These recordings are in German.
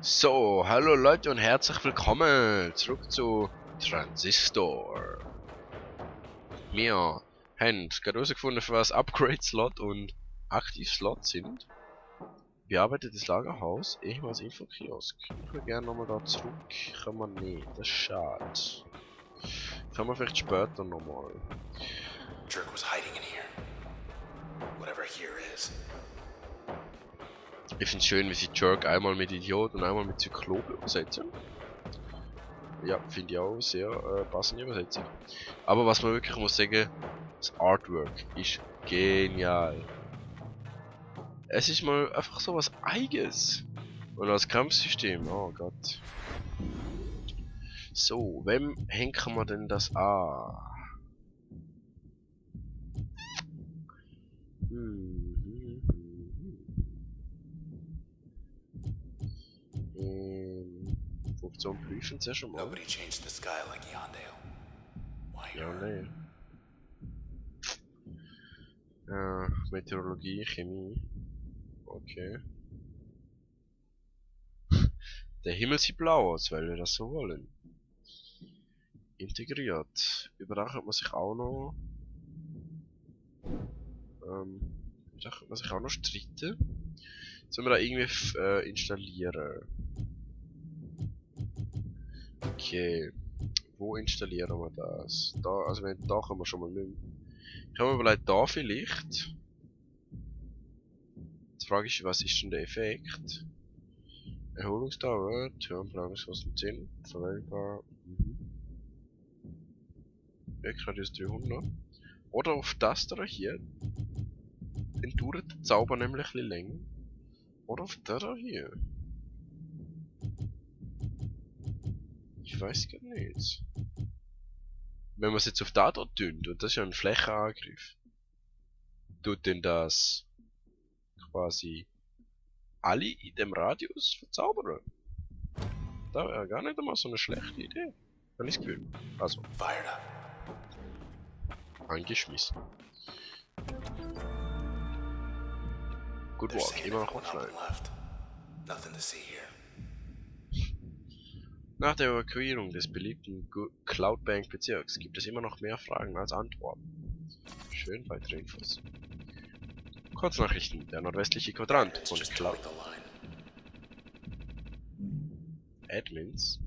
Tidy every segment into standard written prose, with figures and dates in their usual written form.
So, hallo Leute und herzlich willkommen zurück zu Transistor. Wir haben gerade herausgefunden, für was Upgrade-Slot und Aktiv-Slot sind. Bearbeitet das Lagerhaus, ehemals Infokiosk. Ich würde gerne nochmal da zurück. Kann man nicht, das ist schade. Kann man vielleicht später nochmal. Jerk was hiding in here. Whatever here is. Ich finde es schön, wie sie Jerk einmal mit Idiot und einmal mit Zyklop übersetzen. Ja, finde ich auch sehr passende Übersetzung. Aber was man wirklich muss sagen, das Artwork ist genial. Es ist mal einfach so was Eigenes. Und als Kampfsystem, oh Gott. So, wem hängen wir denn das an? Funktion prüfen Sie schon mal. Nobody changed the sky like Yandale. Why Ja, her? nee. Meteorologie, Chemie. Okay. Der Himmel sieht blau aus, weil wir das so wollen. Integriert. Über da könnte man sich auch noch... da könnte man sich auch noch streiten. Sollen wir da irgendwie installieren? Okay. Wo installieren wir das? Da, also wenn, da können wir schon mal nicht. Ich habe mir überlegt, da vielleicht. Die Frage ist, was ist denn der Effekt? Erholungsdauer, Turmverlangungskosten 10, verwendbar. Radius 300. Oder auf das da hier. Dann dauert der Zauber nämlich ein bisschen länger. Oder auf der da hier. Ich weiß gar nicht. Wenn man es jetzt auf da tut, und das ist ja ein Flächenangriff, tut denn das quasi alle in dem Radius verzaubern? Da wäre gar nicht einmal so eine schlechte Idee. Habe ich das Gefühl. Also, Fired up. angeschmissen. Good They're walk, saying immer noch everyone up offline. and left. Nothing to see here. Nach der Evakuierung des beliebten Cloudbank-Bezirks gibt es immer noch mehr Fragen als Antworten. Schön, weitere Infos. Kurznachrichten. Der nordwestliche Quadrant It's von just Cloud... towing the line. Admins.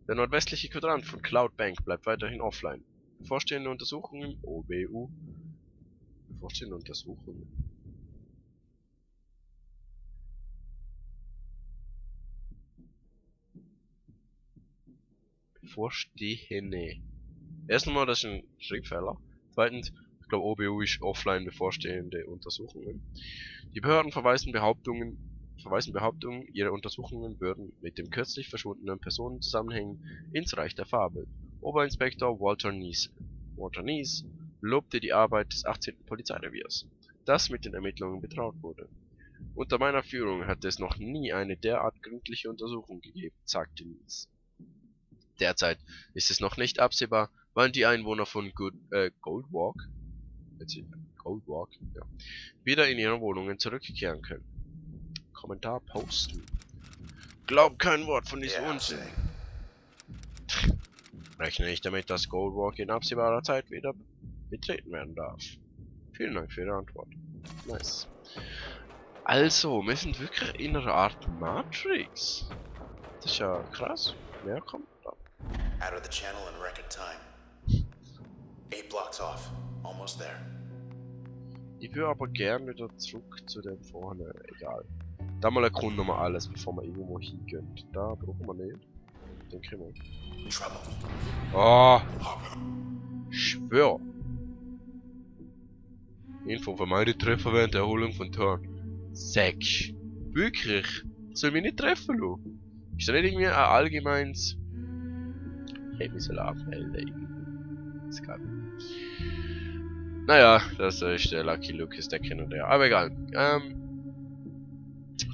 Der nordwestliche Quadrant von Cloudbank bleibt weiterhin offline. Bevorstehende Untersuchungen OBU. Bevorstehende Untersuchungen. Bevorstehende. Erstens mal, das ist ein Schreibfehler. Zweitens, ich glaube OBU ist offline bevorstehende Untersuchungen. Die Behörden verweisen Behauptungen, ihre Untersuchungen würden mit dem kürzlich verschwundenen Personen zusammenhängen ins Reich der Fabel. Oberinspektor Walter Neese lobte die Arbeit des 18. Polizeireviers, das mit den Ermittlungen betraut wurde. Unter meiner Führung hat es noch nie eine derart gründliche Untersuchung gegeben, sagte Neese. Derzeit ist es noch nicht absehbar, wann die Einwohner von Goldwalk ja, wieder in ihre Wohnungen zurückkehren können. Kommentar posten. Glaub kein Wort von diesem Yeah, Unsinn. saying. Rechne nicht damit, dass Goldwalk in absehbarer Zeit wieder betreten werden darf. Vielen Dank für Ihre Antwort. Nice. Also, wir sind wirklich in einer Art Matrix. Das ist ja krass. Wer kommt da? Out of the channel in record time. 8 blocks off. Almost there. Ich würde aber gerne wieder zurück zu dem vorne. Egal. Da mal erkunden wir mal alles, bevor wir irgendwo hingehen. Da brauchen wir nicht. Denke ich mal. Trouble. Oh! Schwör! Info vermeide Treffer während der Erholung von Turn. 6. Wirklich? Soll mich nicht treffen lassen? Ist da nicht irgendwie ein allgemeines... Ich hätte mich so abmelden. Das kann. Naja, das ist der Lucky Lucas, der kennt und der. Aber egal.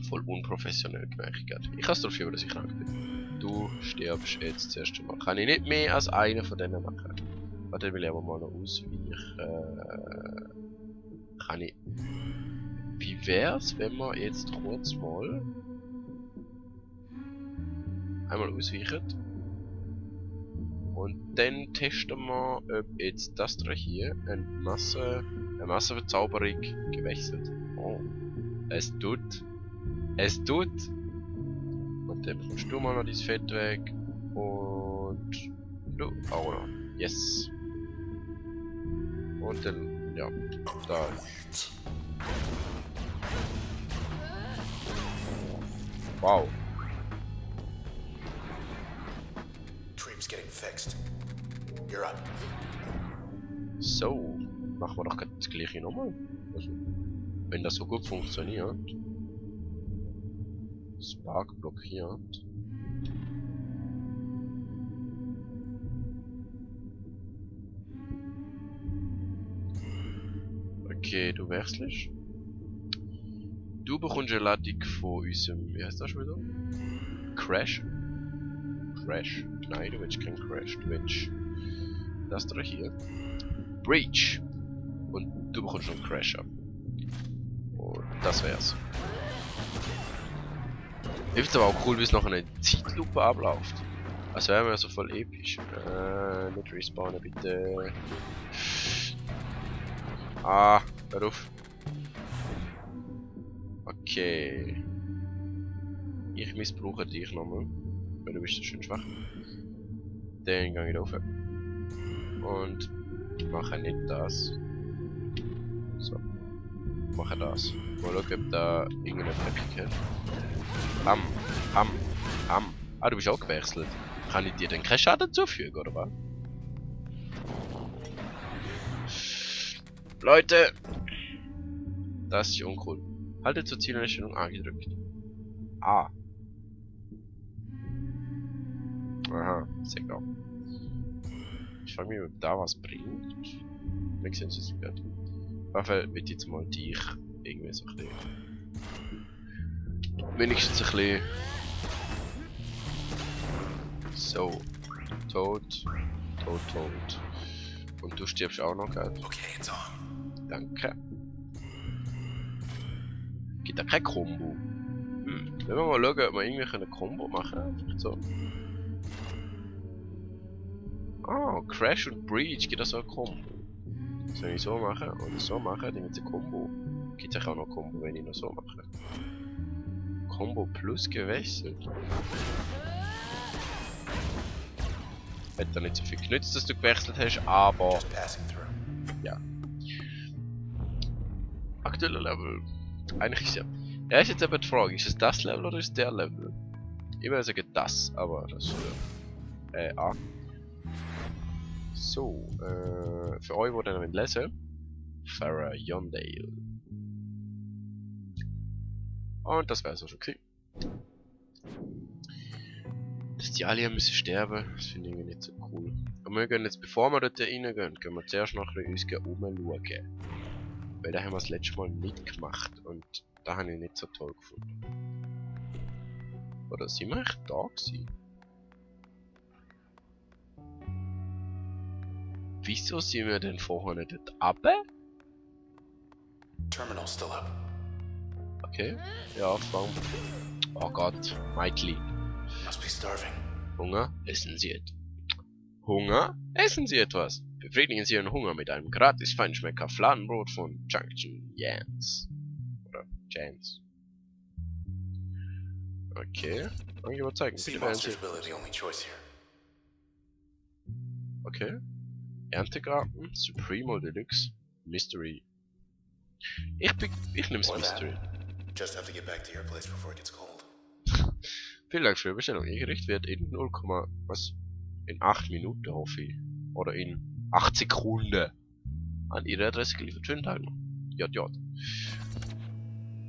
Voll unprofessionell gemerkt. Ich hasse dafür, dass ich krank bin. Du stirbst jetzt zuerst einmal. Kann ich nicht mehr als einer von denen machen. Warte, will ich aber mal noch ausweichen. Kann ich... Wie wär's, wenn wir jetzt kurz mal Einmal ausweichen. Und dann testen wir, ob jetzt das da hier eine Massenverzauberung gewechselt. Oh. Es tut. Es tut. Und dann bekommst du mal noch dein Fett weg. Und du auch noch. Yes. Und dann, ja, da. Wow. Dream's getting fixed. You're up. So, machen wir doch grad das gleiche nochmal. Also, wenn das so gut funktioniert. Spark blockiert. Okay, du wechselst. Du bekommst eine Ladung von unserem, wie heißt das schon wieder? Crash? Crash? Nein, du willst keinen Crash, du willst das da hier. Breach! Und du bekommst schon einen Crash ab. Und das wär's. Ich find's aber auch cool, wie es noch eine Zeitlupe abläuft. Als wäre mir so voll episch. Nicht respawnen bitte. Ah, hör auf. Okay. Ich missbrauche dich nochmal. Weil du bist so schön schwach. Dann gehe ich rauf. Und mache nicht das. So. Mache das. Mal schauen, ob da irgendeine Treppe hat. Ham. Ah, du bist auch gewechselt. Kann ich dir denn keinen Schaden zufügen, oder was? Leute! Das ist uncool. Haltet zur Zieleinstellung A gedrückt. A. Aha, sehr klar. Ich frage mich, ob da was bringt. Wir sehen es jetzt gerade. Auf jeden Fall wird jetzt mal dich irgendwie so ein bisschen. Wenigstens ein bisschen. So. Tot. Und du stirbst auch noch, gell? Okay, it's on. Danke. Gibt da kein Combo? Wenn wir mal schauen, ob wir irgendwie ein Combo machen können. Vielleicht so. Ah, Crash und Breach gibt das auch ein Combo. Das wenn ich so mache und so mache, dann gibt es ein Combo. Gibt es auch noch ein Combo, wenn ich noch so mache. Combo plus gewechselt. Hat da nicht so viel genützt, dass du gewechselt hast, aber Just passing through. ja. Aktueller Level. Eigentlich ist ja. Ja, ist jetzt aber die Frage, ist es das Level oder ist der Level? Ich würde sagen das, aber das ist A. So, für euch, die dann lesen, Farah Yondale. Und das wär's auch schon gewesen. Dass die alle müssen sterben, das finde ich nicht so cool. Aber wir gehen jetzt, bevor wir dort reingehen, gehen wir zuerst noch ein bisschen umschauen. Weil da haben wir das letzte Mal nicht gemacht und da habe ich nicht so toll gefunden. Oder sind wir echt da gewesen? Wieso sind wir denn vorher nicht dort runter? Terminal's still up. Okay, ja, warum? Oh Gott, Michael. Must be starving. Hunger, essen Sie etwas. Hunger, essen Sie etwas. Befriedigen Sie Ihren Hunger mit einem gratis Feinschmecker Fladenbrot von Junction Jans. Oder Jans. Okay, kann ich überzeugen. Sea Bitte wählen monsters Sie. really the only choice here. Okay. Erntegarten, Supremo Deluxe, Mystery. Ich nehm's Or Mystery. that. Just have to get back to your place before it gets cold. Vielen Dank für die Bestellung. Ihr Gericht wird in 0, was? In 8 Minuten hoffe ich. Oder in 8 Sekunden an Ihre Adresse geliefert. Schönen Tag noch. J.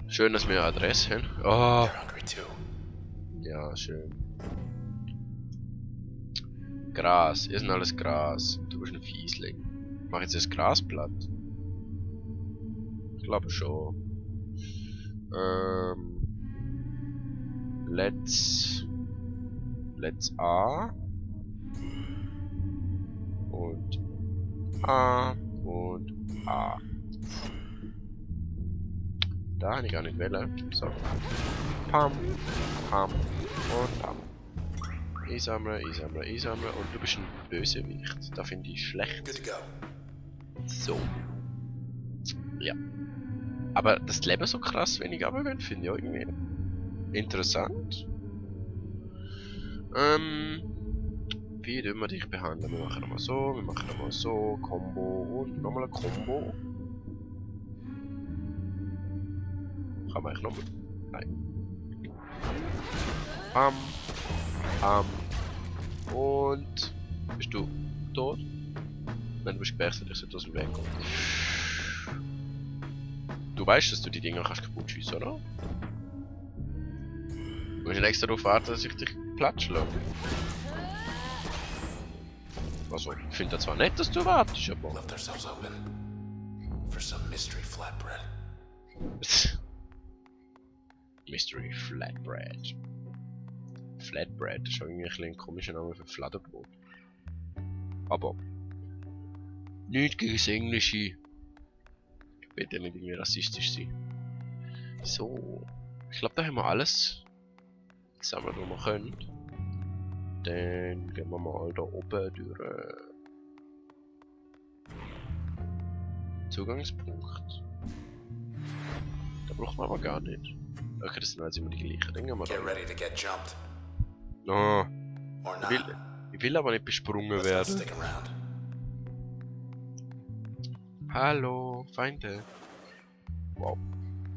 Schön, dass wir eine Adresse haben. Oh. They're hungry too. Ja, schön. Gras. Ihr sind alles Gras. Du bist ein Fiesling. Mach jetzt das Gras platt. Ich glaube schon. Let's A. Und A. Und A. Da kann ich gar nicht wählen. So. Pam. Pam. Und Pam. Einsammeln, einsammeln, einsammeln. Und du bist ein Bösewicht. Das finde ich schlecht. Good to go. So. Ja. Aber das Leben so krass wenig runtergehen, finde ich auch irgendwie interessant. Wie tun wir dich behandeln? Wir machen einmal so, wir machen einmal so, Combo und nochmal ein Combo. Kann man eigentlich nochmal? Nein. Bam. Bam. Und... Bist du tot? Nein, du bist gewechselt, ich sollte aus dem Weg kommen. Du weißt, dass du die Dinger kannst kaputt schiessen, oder? Du musst nicht extra darauf warten, dass ich dich platt schlage. Also, ich finde das zwar nett, dass du wartest, aber... Left ourselves open for some mystery flatbread. Mystery Flatbread. Flatbread, das ist irgendwie ein komischer Name für Fladenbrot. Aber... Nicht gegen das Englische. Ich will ja nicht irgendwie rassistisch sein. So. Ich glaube, da haben wir alles gesammelt, was wir können. Dann gehen wir mal da oben durch Zugangspunkt. Da braucht man aber gar nicht. Okay, das sind also immer die gleichen. Dann gehen wir Get da. ready to get jumped. No, Or ich not. will aber nicht besprungen Let's not werden. stick around. Hallo, Feinde. Wow,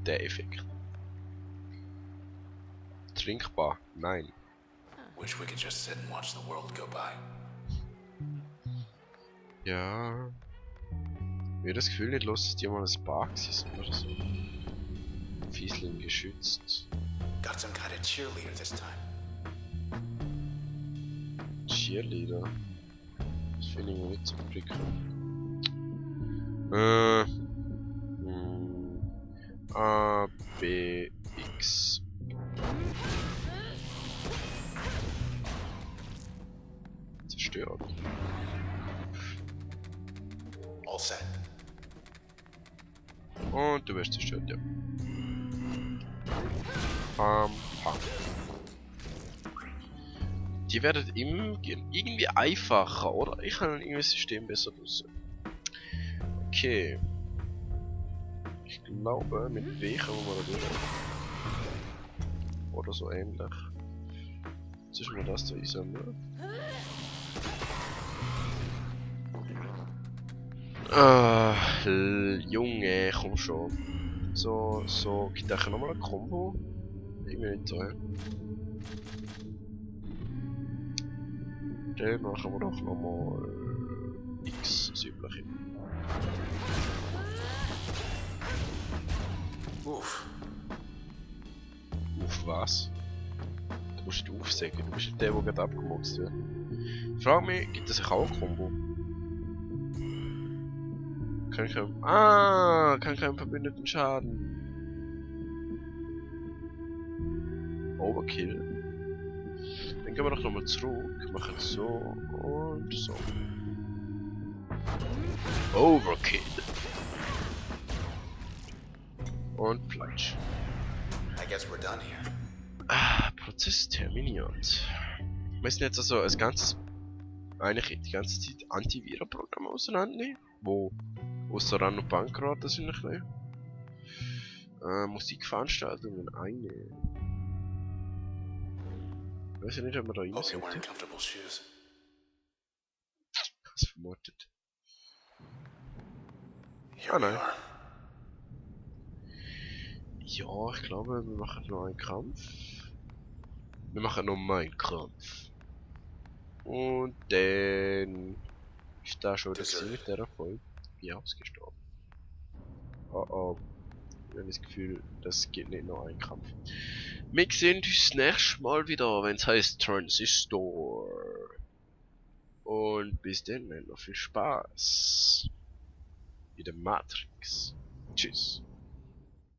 der Effekt. Trinkbar? Nein. Wish we could just sit and watch the world go by. Ja. Ich habe das Gefühl nicht los, dass die mal ein Spark sind oder so. Fiesling geschützt. Got some kind of cheerleader this time. Cheerleader. Das finde ich nicht so prickelnd. A, B, X. Zerstört. All set. Und du wirst zerstört, ja. Pam, pam. Die werden irgendwie einfacher, oder? Ich kann irgendwie das System besser nutzen. Okay. Ich glaube, mit W kommen wir da durch. Oder so ähnlich. Jetzt ist mir das da einsammeln. Junge, komm schon. So, gibt es nochmal ein Combo? Irgendwie nicht so, ja. Dann machen wir doch nochmal X, das übliche. Oof. Auf was? Du musst nicht aufsägen, du bist nicht der, der gerade abgemurkst wird. Frag mich, gibt es ein K.O.-Kombo? Kann keinen verbündeten Schaden. Overkill. Dann gehen wir doch nochmal zurück, machen so und so. Overkill. Und Platsch. I guess we're done here. Prozess terminiert. Wir müssen jetzt also eigentlich die ganze Zeit Antivirenprogramme auseinandernehmen, wo außer Run und Bankraten sind ein bisschen. Musikveranstaltungen eine. Ich weiß ja nicht, ob wir da rein Hope you're sind. wearing comfortable shoes. Was vermutet. Here Ah, we nein. are. Ja, ich glaube, wir machen noch einen Kampf. Wir machen noch mal einen Kampf. Und dann ist da schon das mit der Erfolg. Bin ausgestorben. Oh oh. Ich habe das Gefühl, das geht nicht noch ein Kampf. Wir sehen uns das nächste Mal wieder, wenn es heißt Transistor. Und bis dann noch viel Spaß in der Matrix. Tschüss.